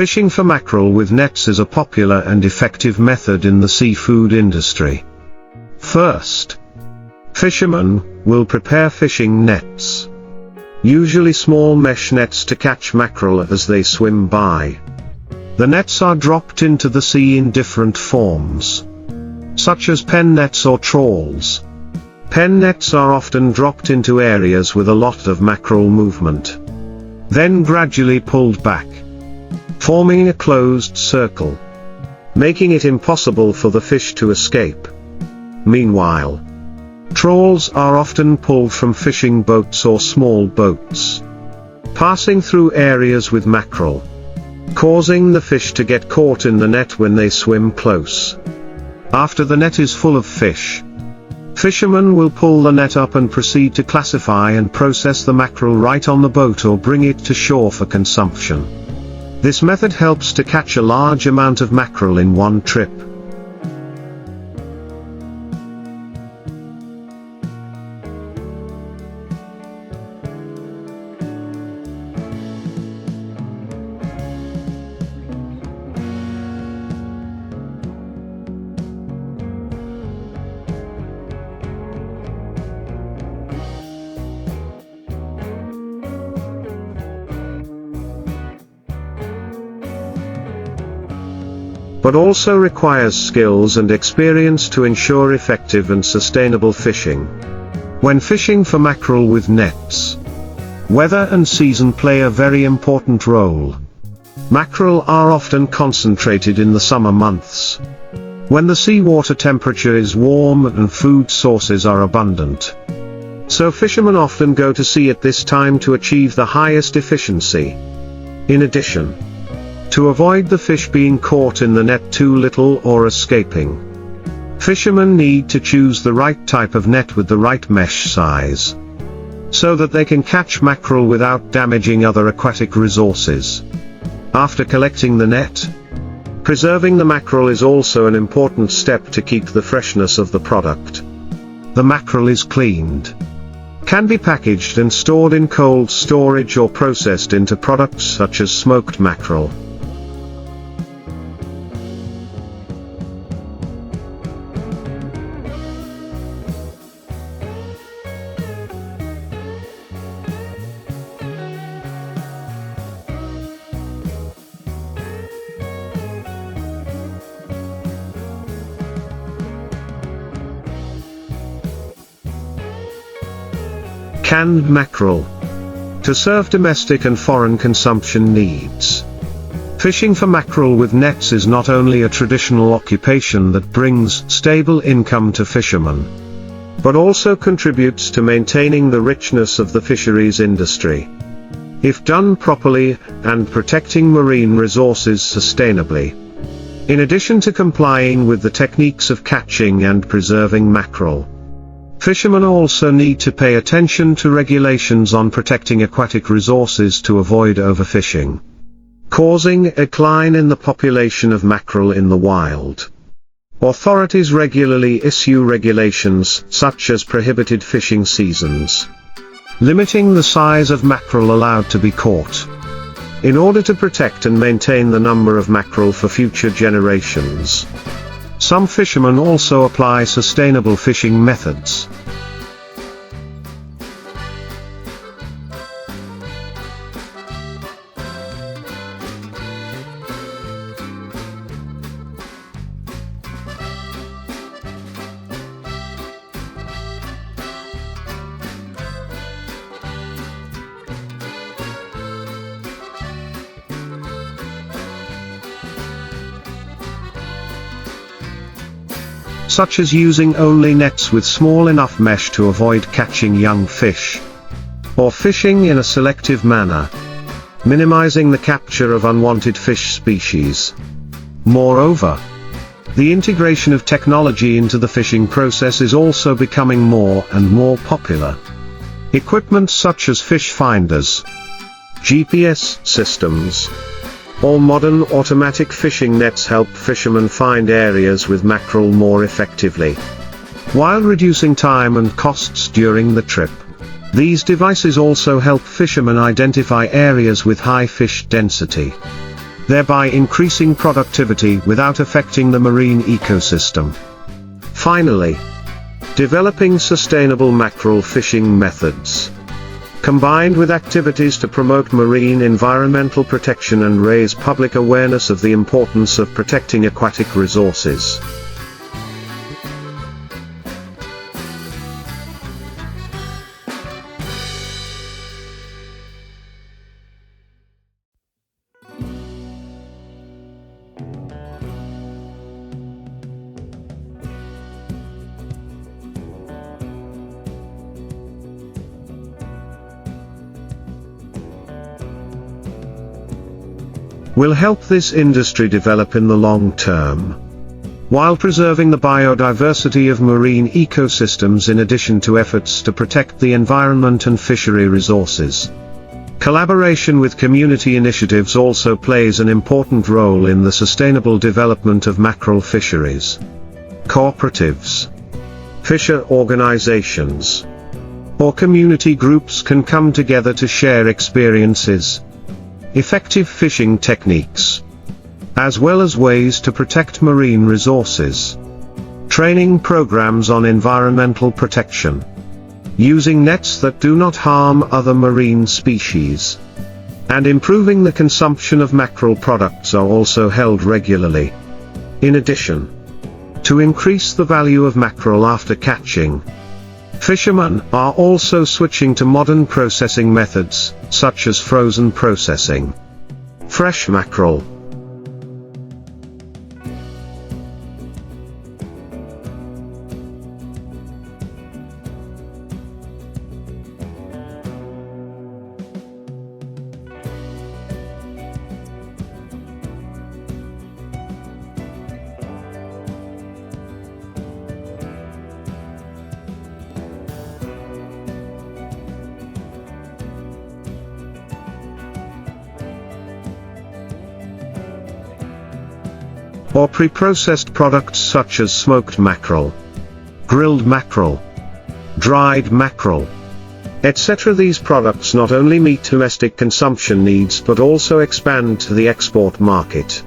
Fishing for mackerel with nets is a popular and effective method in the seafood industry. First, fishermen will prepare fishing nets. Usually small mesh nets to catch mackerel as they swim by. The nets are dropped into the sea in different forms, such as pen nets or trawls. Pen nets are often dropped into areas with a lot of mackerel movement, then gradually pulled back, forming a closed circle, making it impossible for the fish to escape. Meanwhile, trawls are often pulled from fishing boats or small boats, passing through areas with mackerel, causing the fish to get caught in the net when they swim close. After the net is full of fish, fishermen will pull the net up and proceed to classify and process the mackerel right on the boat or bring it to shore for consumption. This method helps to catch a large amount of mackerel in one trip. But also requires skills and experience to ensure effective and sustainable fishing. When fishing for mackerel with nets, weather and season play a very important role. Mackerel are often concentrated in the summer months, when the seawater temperature is warm and food sources are abundant. So fishermen often go to sea at this time to achieve the highest efficiency. In addition, to avoid the fish being caught in the net too little or escaping, fishermen need to choose the right type of net with the right mesh size, so that they can catch mackerel without damaging other aquatic resources. After collecting the net, preserving the mackerel is also an important step to keep the freshness of the product. The mackerel is cleaned, can be packaged and stored in cold storage or processed into products such as smoked mackerel. Canned mackerel, to serve domestic and foreign consumption needs. Fishing for mackerel with nets is not only a traditional occupation that brings stable income to fishermen, but also contributes to maintaining the richness of the fisheries industry, if done properly, and protecting marine resources sustainably. In addition to complying with the techniques of catching and preserving mackerel, fishermen also need to pay attention to regulations on protecting aquatic resources to avoid overfishing, causing a decline in the population of mackerel in the wild. Authorities regularly issue regulations, such as prohibited fishing seasons, limiting the size of mackerel allowed to be caught, in order to protect and maintain the number of mackerel for future generations. Some fishermen also apply sustainable fishing methods. Such as using only nets with small enough mesh to avoid catching young fish, or fishing in a selective manner, minimizing the capture of unwanted fish species. Moreover, the integration of technology into the fishing process is also becoming more and more popular. Equipment such as fish finders, GPS systems, or modern automatic fishing nets help fishermen find areas with mackerel more effectively, while reducing time and costs during the trip. These devices also help fishermen identify areas with high fish density. thereby increasing productivity without affecting the marine ecosystem. Finally, developing sustainable mackerel fishing methods. Combined with activities to promote marine environmental protection and raise public awareness of the importance of protecting aquatic resources. Will help this industry develop in the long term, while preserving the biodiversity of marine ecosystems in addition to efforts to protect the environment and fishery resources. Collaboration with community initiatives also plays an important role in the sustainable development of mackerel fisheries. Cooperatives, fisher organizations, or community groups can come together to share experiences, effective fishing techniques, as well as ways to protect marine resources. Training programs on environmental protection, using nets that do not harm other marine species, and improving the consumption of mackerel products are also held regularly. In addition, to increase the value of mackerel after catching, fishermen are also switching to modern processing methods, such as frozen processing. Fresh mackerel. Or pre-processed products such as smoked mackerel, grilled mackerel, dried mackerel, etc. These products not only meet domestic consumption needs but also expand to the export market,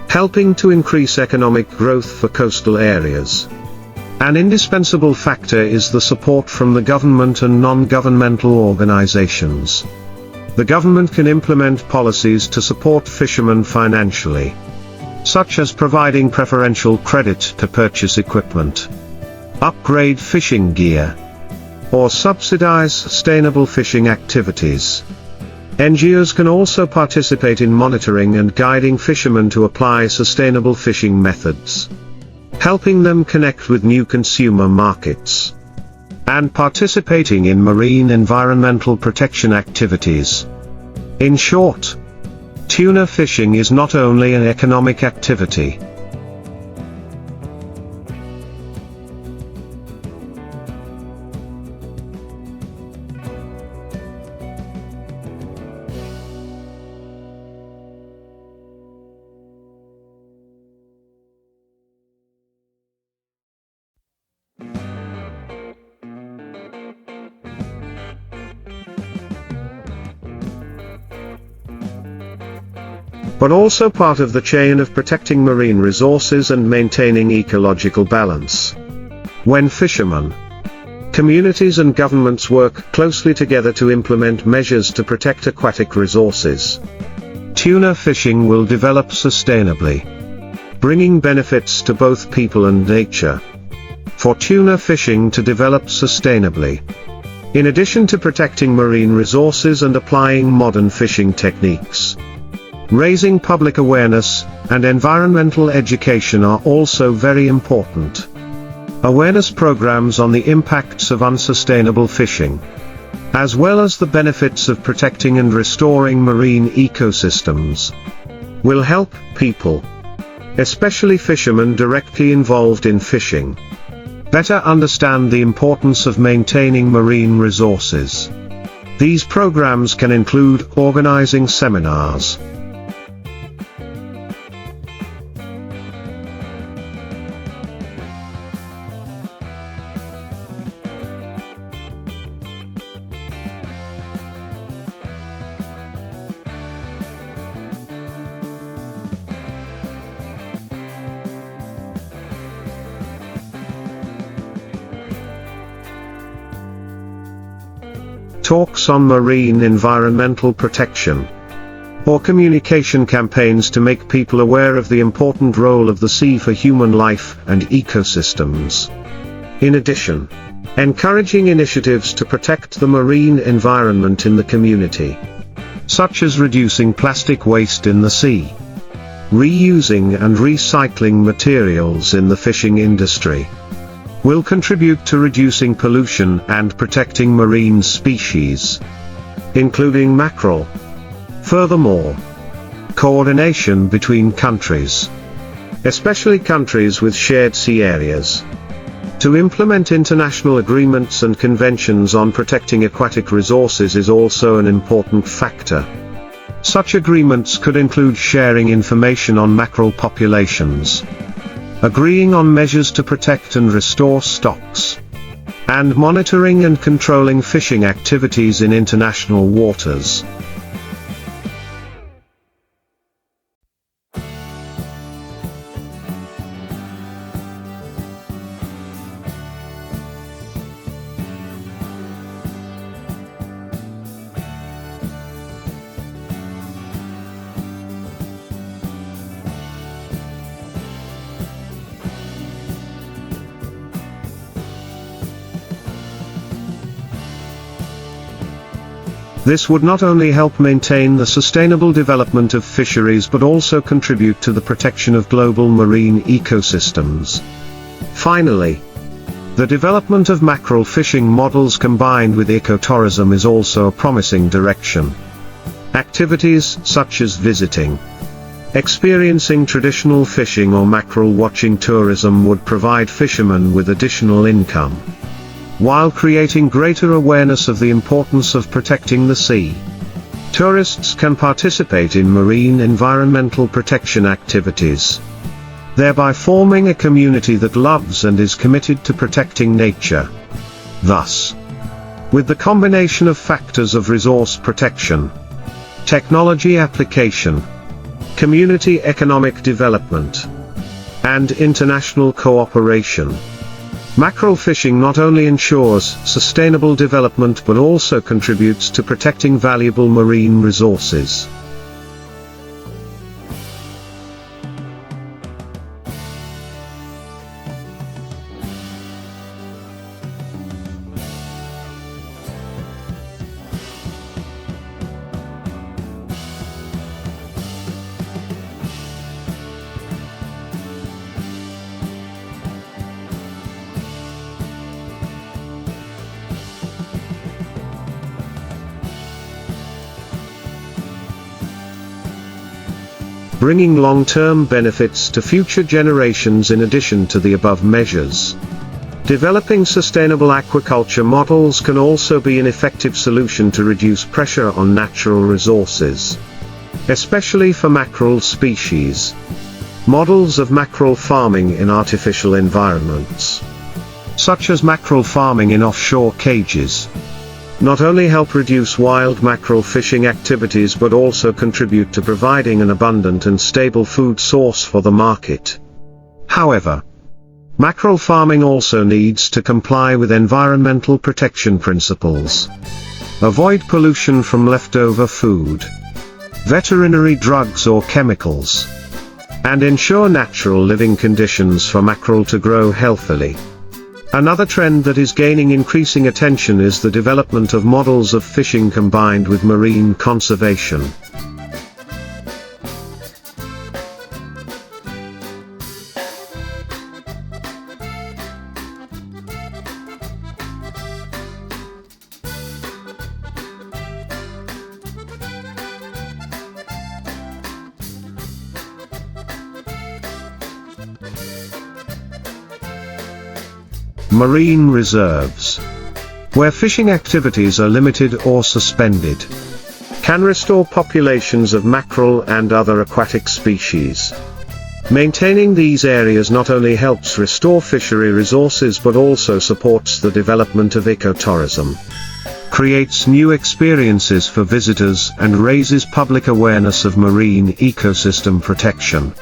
helping to increase economic growth for coastal areas. An indispensable factor is the support from the government and non-governmental organizations. The government can implement policies to support fishermen financially, such as providing preferential credit to purchase equipment, upgrade fishing gear, or subsidize sustainable fishing activities. NGOs can also participate in monitoring and guiding fishermen to apply sustainable fishing methods, helping them connect with new consumer markets, and participating in marine environmental protection activities. In short, tuna fishing is not only an economic activity, but also part of the chain of protecting marine resources and maintaining ecological balance. When fishermen, communities and governments work closely together to implement measures to protect aquatic resources, tuna fishing will develop sustainably, bringing benefits to both people and nature. For tuna fishing to develop sustainably, in addition to protecting marine resources and applying modern fishing techniques, raising public awareness and environmental education are also very important. Awareness programs on the impacts of unsustainable fishing, as well as the benefits of protecting and restoring marine ecosystems, will help people, especially fishermen directly involved in fishing, better understand the importance of maintaining marine resources. These programs can include organizing seminars, talks on marine environmental protection, or communication campaigns to make people aware of the important role of the sea for human life and ecosystems. In addition, encouraging initiatives to protect the marine environment in the community, such as reducing plastic waste in the sea, reusing and recycling materials in the fishing industry, will contribute to reducing pollution and protecting marine species, including mackerel. Furthermore, coordination between countries, especially countries with shared sea areas, to implement international agreements and conventions on protecting aquatic resources is also an important factor. Such agreements could include sharing information on mackerel populations, agreeing on measures to protect and restore stocks, and monitoring and controlling fishing activities in international waters. This would not only help maintain the sustainable development of fisheries but also contribute to the protection of global marine ecosystems. Finally, the development of mackerel fishing models combined with ecotourism is also a promising direction. Activities such as visiting, experiencing traditional fishing or mackerel watching tourism would provide fishermen with additional income, while creating greater awareness of the importance of protecting the sea. Tourists can participate in marine environmental protection activities, thereby forming a community that loves and is committed to protecting nature. Thus, with the combination of factors of resource protection, technology application, community economic development, and international cooperation, mackerel fishing not only ensures sustainable development but also contributes to protecting valuable marine resources. Bringing long-term benefits to future generations in addition to the above measures. Developing sustainable aquaculture models can also be an effective solution to reduce pressure on natural resources, especially for mackerel species. Models of mackerel farming in artificial environments, such as mackerel farming in offshore cages, not only help reduce wild mackerel fishing activities but also contribute to providing an abundant and stable food source for the market. However, mackerel farming also needs to comply with environmental protection principles, avoid pollution from leftover food, veterinary drugs or chemicals, and ensure natural living conditions for mackerel to grow healthily. Another trend that is gaining increasing attention is the development of models of fishing combined with marine conservation. Marine reserves, where fishing activities are limited or suspended, can restore populations of mackerel and other aquatic species. Maintaining these areas not only helps restore fishery resources but also supports the development of ecotourism, creates new experiences for visitors and raises public awareness of marine ecosystem protection.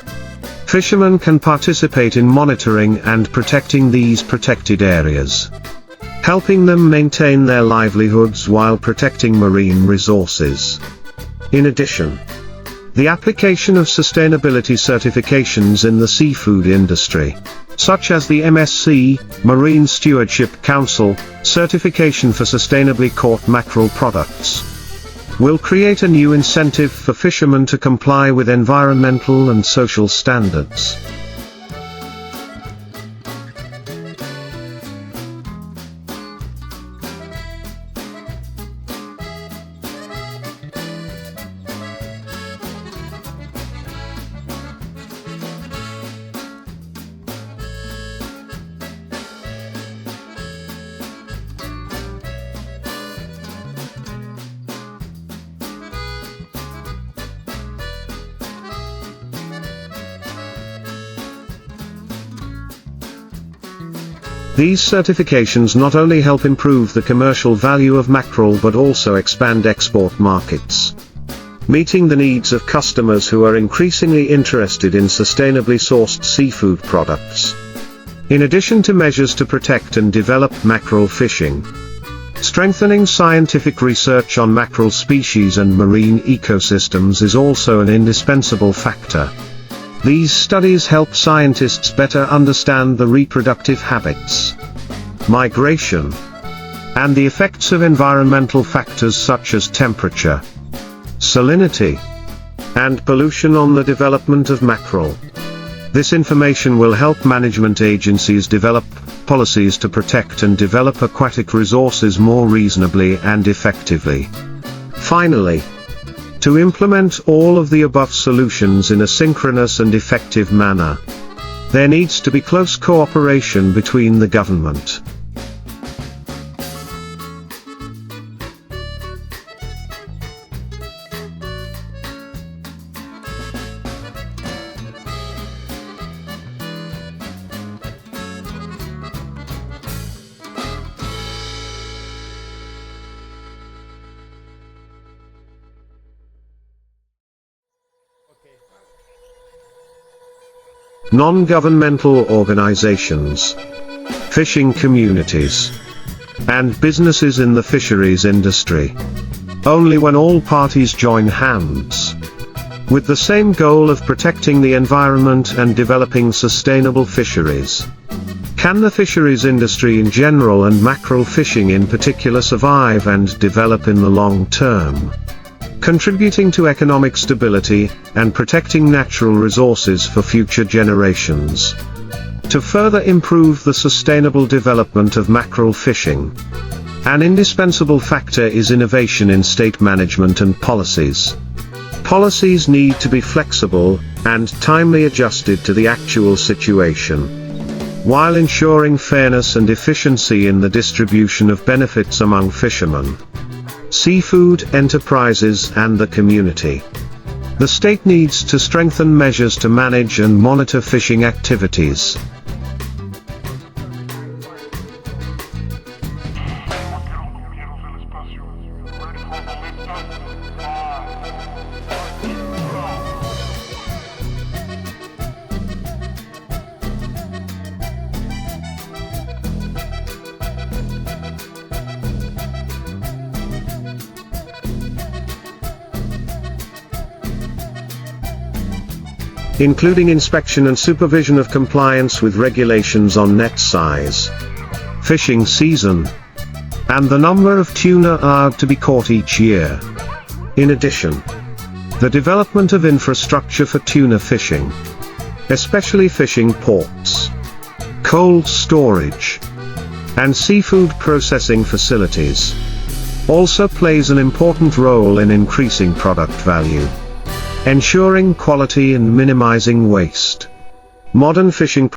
Fishermen can participate in monitoring and protecting these protected areas, helping them maintain their livelihoods while protecting marine resources. In addition, the application of sustainability certifications in the seafood industry, such as the MSC, Marine Stewardship Council, certification for sustainably caught mackerel products, will create a new incentive for fishermen to comply with environmental and social standards. These certifications not only help improve the commercial value of mackerel but also expand export markets, meeting the needs of customers who are increasingly interested in sustainably sourced seafood products. In addition to measures to protect and develop mackerel fishing, strengthening scientific research on mackerel species and marine ecosystems is also an indispensable factor. These studies help scientists better understand the reproductive habits, migration, and the effects of environmental factors such as temperature, salinity, and pollution on the development of mackerel. This information will help management agencies develop policies to protect and develop aquatic resources more reasonably and effectively. Finally, to implement all of the above solutions in a synchronous and effective manner, there needs to be close cooperation between the government, non-governmental organizations, fishing communities, and businesses in the fisheries industry. Only when all parties join hands, with the same goal of protecting the environment and developing sustainable fisheries, can the fisheries industry in general and mackerel fishing in particular survive and develop in the long term, contributing to economic stability and protecting natural resources for future generations. To further improve the sustainable development of mackerel fishing, an indispensable factor is innovation in state management and policies. Policies need to be flexible and timely adjusted to the actual situation, while ensuring fairness and efficiency in the distribution of benefits among fishermen, seafood enterprises and the community. The state needs to strengthen measures to manage and monitor fishing activities. Including inspection and supervision of compliance with regulations on net size, fishing season, and the number of tuna are to be caught each year. In addition, the development of infrastructure for tuna fishing, especially fishing ports, cold storage, and seafood processing facilities, also plays an important role in increasing product value, ensuring quality and minimizing waste. Modern fishing